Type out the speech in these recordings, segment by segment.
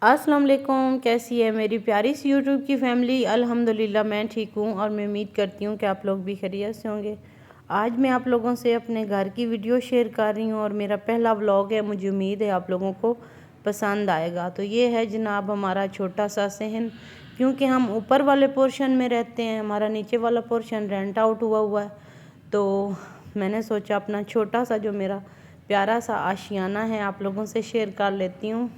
अस्सलाम वालेकुम। कैसी है मेरी प्यारी सी यूट्यूब की फैमिली। अल्हम्दुलिल्लाह मैं ठीक हूँ और मैं उम्मीद करती हूँ कि आप लोग भी खैरियत से होंगे। आज मैं आप लोगों से अपने घर की वीडियो शेयर कर रही हूँ और मेरा पहला व्लॉग है। मुझे उम्मीद है आप लोगों को पसंद आएगा। तो ये है जनाब हमारा छोटा सा सहन, क्योंकि हम ऊपर वाले पोर्शन में रहते हैं, हमारा नीचे वाला पोर्शन रेंट आउट हुआ है। तो मैंने सोचा अपना छोटा सा जो मेरा प्यारा सा आशियाना है आप लोगों से शेयर कर लेती हूँ।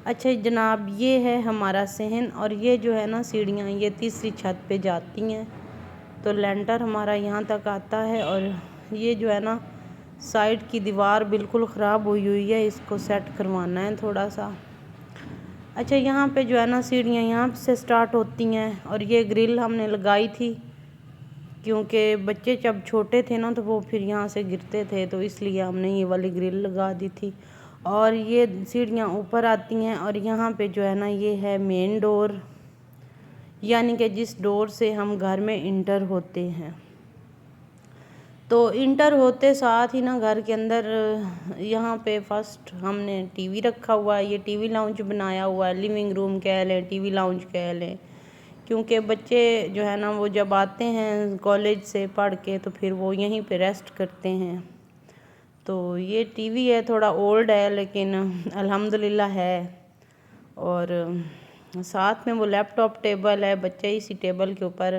अच्छा जनाब, ये है हमारा सहन और ये जो है ना सीढ़ियाँ ये तीसरी छत पे जाती हैं। तो लेंटर हमारा यहाँ तक आता है और ये जो है ना साइड की दीवार बिल्कुल ख़राब हुई है, इसको सेट करवाना है थोड़ा सा। अच्छा, यहाँ पे जो है ना सीढ़ियाँ यहाँ से स्टार्ट होती हैं और ये ग्रिल हमने लगाई थी क्योंकि बच्चे जब छोटे थे ना तो वो फिर यहाँ से गिरते थे, तो इसलिए हमने ये वाली ग्रिल लगा दी थी। और ये सीढ़ियाँ ऊपर आती हैं और यहाँ पे जो है ना ये है मेन डोर, यानी कि जिस डोर से हम घर में इंटर होते हैं। तो इंटर होते साथ ही ना घर के अंदर यहाँ पे फर्स्ट हमने टीवी रखा हुआ है। ये टीवी लाउंज बनाया हुआ है, लिविंग रूम कह लें, टीवी लाउंज कह लें, क्योंकि बच्चे जो है ना वो जब आते हैं कॉलेज से पढ़ के तो फिर वो यहीं पे रेस्ट करते हैं। तो ये टीवी है, थोड़ा ओल्ड है लेकिन अल्हम्दुलिल्लाह है। और साथ में वो लैपटॉप टेबल है, बच्चे इसी टेबल के ऊपर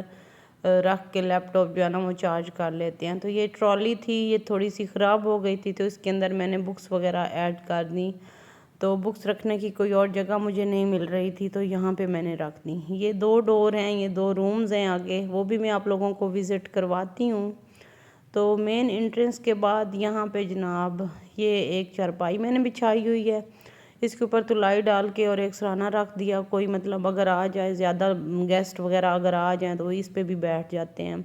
रख के लैपटॉप जो है ना वो चार्ज कर लेते हैं। तो ये ट्रॉली थी, ये थोड़ी सी ख़राब हो गई थी तो इसके अंदर मैंने बुक्स वगैरह ऐड कर दी। तो बुक्स रखने की कोई और जगह मुझे नहीं मिल रही थी तो यहाँ पे मैंने रख दी। ये 2 डोर हैं, ये 2 रूम्स हैं आगे, वो भी मैं आप लोगों को विज़िट करवाती हूँ। तो मेन एंट्रेंस के बाद यहाँ पे जनाब ये एक चारपाई मैंने बिछाई हुई है, इसके ऊपर तुलाई डाल के और एक सराहना रख दिया। कोई मतलब अगर आ जाए, ज़्यादा गेस्ट वगैरह अगर आ जाएँ तो इस पे भी बैठ जाते हैं।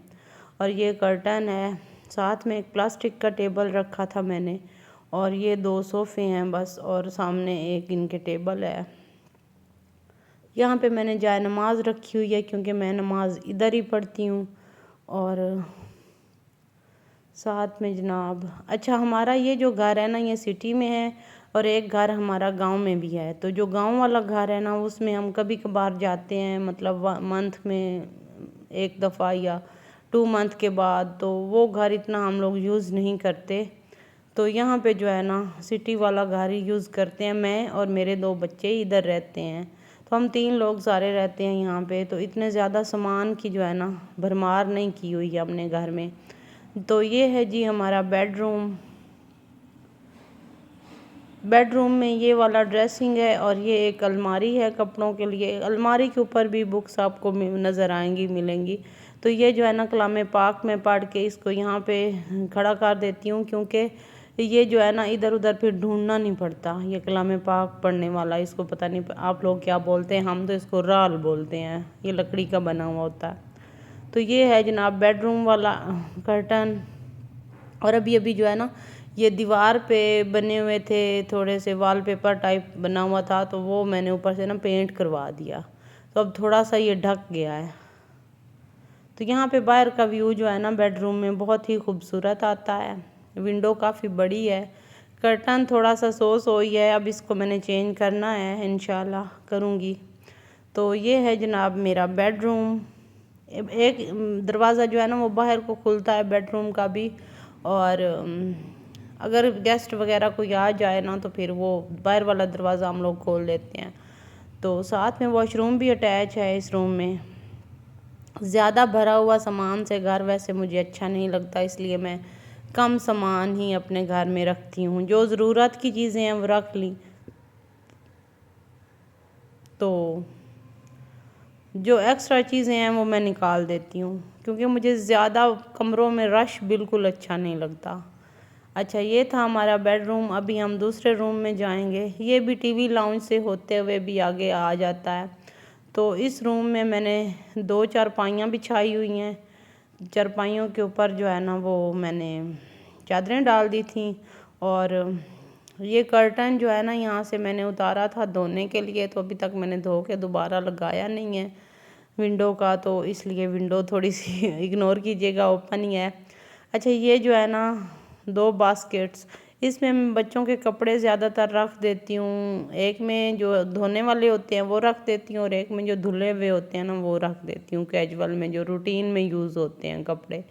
और ये कर्टन है, साथ में एक प्लास्टिक का टेबल रखा था मैंने, और ये 2 सोफ़े हैं बस, और सामने एक इनके टेबल है। यहाँ पे मैंने जाए नमाज रखी हुई है क्योंकि मैं नमाज इधर ही पढ़ती हूँ। और साथ में जनाब, अच्छा हमारा ये जो घर है ना ये सिटी में है और एक घर हमारा गांव में भी है। तो जो गांव वाला घर है ना उसमें हम कभी कभार जाते हैं, मतलब मंथ में एक दफ़ा या 2 मंथ के बाद। तो वो घर इतना हम लोग यूज़ नहीं करते। तो यहाँ पे जो है ना सिटी वाला घर ही यूज़ करते हैं। मैं और मेरे 2 बच्चे इधर रहते हैं, तो हम 3 लोग सारे रहते हैं यहाँ पे। तो इतने ज़्यादा सामान की जो है ना भरमार नहीं की हुई है अपने घर में। तो ये है जी हमारा बेडरूम। बेडरूम में ये वाला ड्रेसिंग है और ये एक अलमारी है कपड़ों के लिए। अलमारी के ऊपर भी बुक्स आपको नज़र आएंगी, मिलेंगी। तो ये जो है ना कलाम पाक में पढ़ के इसको यहाँ पे खड़ा कर देती हूँ, क्योंकि ये जो है ना इधर उधर फिर ढूंढना नहीं पड़ता। ये कलाम पाक पढ़ने वाला, इसको पता नहीं आप लोग क्या बोलते हैं, हम तो इसको राल बोलते हैं। ये लकड़ी का बना हुआ होता है। तो ये है जनाब बेडरूम वाला कर्टन। और अभी अभी जो है ना ये दीवार पे बने हुए थे, थोड़े से वॉलपेपर टाइप बना हुआ था, तो वो मैंने ऊपर से ना पेंट करवा दिया। तो अब थोड़ा सा ये ढक गया है। तो यहाँ पे बाहर का व्यू जो है ना बेडरूम में बहुत ही खूबसूरत आता है। विंडो काफ़ी बड़ी है। कर्टन थोड़ा सा सोई है, अब इसको मैंने चेंज करना है, इंशाल्लाह करूँगी। तो ये है जनाब मेरा बेडरूम। एक दरवाज़ा जो है ना वो बाहर को खुलता है बेडरूम का भी, और अगर गेस्ट वगैरह कोई आ जाए ना तो फिर वो बाहर वाला दरवाज़ा हम लोग खोल देते हैं। तो साथ में वॉशरूम भी अटैच है इस रूम में। ज़्यादा भरा हुआ सामान से घर वैसे मुझे अच्छा नहीं लगता, इसलिए मैं कम सामान ही अपने घर में रखती हूँ। जो ज़रूरत की चीज़ें हैं वो रख ली, तो जो एक्स्ट्रा चीज़ें हैं वो मैं निकाल देती हूँ, क्योंकि मुझे ज़्यादा कमरों में रश बिल्कुल अच्छा नहीं लगता। अच्छा, ये था हमारा बेडरूम। अभी हम दूसरे रूम में जाएंगे। ये भी टीवी लाउंज से होते हुए भी आगे आ जाता है। तो इस रूम में मैंने 2 चारपाइयाँ बिछाई हुई हैं। चारपाइयों के ऊपर जो है ना वो मैंने चादरें डाल दी थी। और ये कर्टन जो है ना यहाँ से मैंने उतारा था धोने के लिए, तो अभी तक मैंने धो के दोबारा लगाया नहीं है विंडो का, तो इसलिए विंडो थोड़ी सी इग्नोर कीजिएगा, ओपन ही है। अच्छा, ये जो है ना 2 बास्केट्स, इसमें मैं बच्चों के कपड़े ज़्यादातर रख देती हूँ। एक में जो धोने वाले होते हैं वो रख देती हूँ और एक में जो धुले हुए होते हैं ना वो रख देती हूँ, कैजुअल में जो रूटीन में यूज़ होते हैं कपड़े।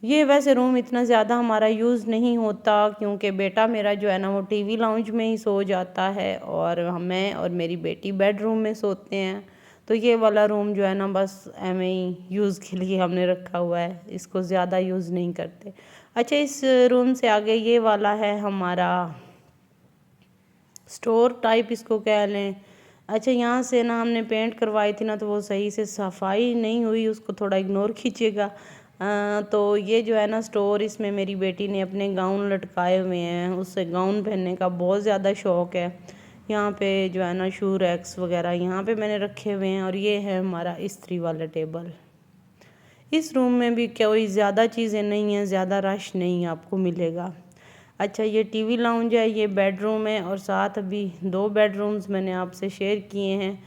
ये वैसे रूम इतना ज़्यादा हमारा यूज़ नहीं होता क्योंकि बेटा मेरा जो है ना वो टीवी लाउंज में ही सो जाता है और मैं और मेरी बेटी बेडरूम में सोते हैं। तो ये वाला रूम जो है ना बस एवं ही यूज़ के लिए हमने रखा हुआ है, इसको ज़्यादा यूज़ नहीं करते। अच्छा, इस रूम से आगे ये वाला है हमारा स्टोर टाइप इसको कह लें। अच्छा, यहाँ से ना हमने पेंट करवाई थी ना तो वो सही से सफाई नहीं हुई, उसको थोड़ा इग्नोर कीजिएगा। तो ये जो है ना स्टोर, इसमें मेरी बेटी ने अपने गाउन लटकाए हुए हैं, उससे गाउन पहनने का बहुत ज़्यादा शौक़ है। यहाँ पे जो है ना शू रैक्स वगैरह यहाँ पे मैंने रखे हुए हैं और ये है हमारा इस्त्री वाला टेबल। इस रूम में भी कोई ज़्यादा चीज़ें नहीं हैं, ज़्यादा रश नहीं आपको मिलेगा। अच्छा, ये टीवी लाउंज है, ये बेडरूम है और साथ अभी 2 बेडरूम्स मैंने आपसे शेयर किए हैं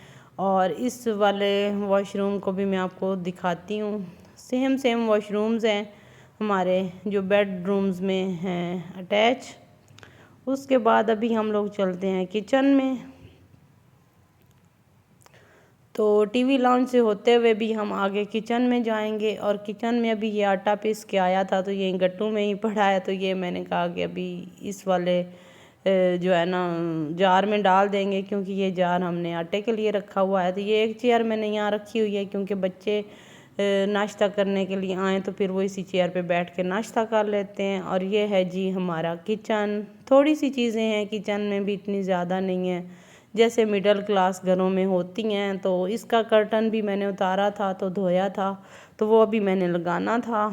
और इस वाले वॉशरूम को भी मैं आपको दिखाती हूँ। सेम वॉशरूम्स हैं हमारे जो बेडरूम्स में हैं अटैच। उसके बाद अभी हम लोग चलते हैं किचन में। तो टीवी लाउंज से होते हुए भी हम आगे किचन में जाएंगे और किचन में अभी ये आटा पीस के आया था तो ये गट्टू में ही पड़ा है, तो ये मैंने कहा कि अभी इस वाले जो है ना जार में डाल देंगे क्योंकि ये जार हमने आटे के लिए रखा हुआ है। तो ये एक चेयर मैंने यहाँ रखी हुई है क्योंकि बच्चे नाश्ता करने के लिए आएँ तो फिर वो इसी चेयर पे बैठ के नाश्ता कर लेते हैं। और ये है जी हमारा किचन। थोड़ी सी चीज़ें हैं किचन में भी, इतनी ज़्यादा नहीं है जैसे मिडिल क्लास घरों में होती हैं। तो इसका कर्टन भी मैंने उतारा था तो धोया था, तो वो अभी मैंने लगाना था।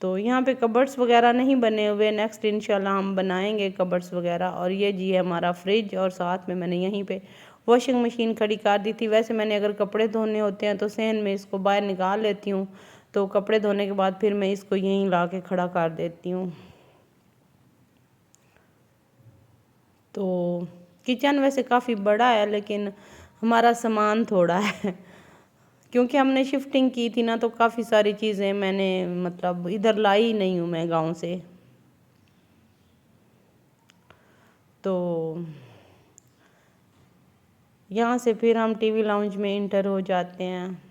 तो यहाँ पे कबर्ड्स वगैरह नहीं बने हुए, नेक्स्ट इंशाल्लाह हम बनाएंगे कबर्ड्स वगैरह। और ये जी है हमारा फ्रिज और साथ में मैंने यहीं पे वॉशिंग मशीन खड़ी कर दी थी। वैसे मैंने अगर कपड़े धोने होते हैं तो सहन में इसको बाहर निकाल लेती हूँ, तो कपड़े धोने के बाद फिर मैं इसको यहीं ला के खड़ा कर देती हूँ। तो किचन वैसे काफ़ी बड़ा है लेकिन हमारा सामान थोड़ा है क्योंकि हमने शिफ्टिंग की थी ना तो काफ़ी सारी चीज़ें मैंने मतलब इधर लाई नहीं हूँ मैं गांव से। तो यहाँ से फिर हम टीवी लाउंज में इंटर हो जाते हैं।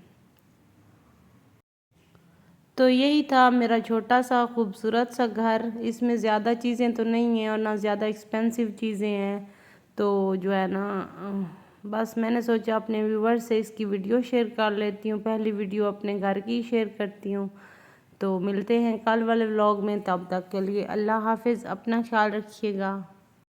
तो यही था मेरा छोटा सा खूबसूरत सा घर। इसमें ज़्यादा चीज़ें तो नहीं हैं और ना ज़्यादा एक्सपेंसिव चीज़ें हैं। तो जो है ना बस मैंने सोचा अपने व्यूवर्स से इसकी वीडियो शेयर कर लेती हूँ, पहली वीडियो अपने घर की शेयर करती हूँ। तो मिलते हैं कल वाले व्लॉग में, तब तक के लिए अल्लाह हाफिज़, अपना ख्याल रखिएगा।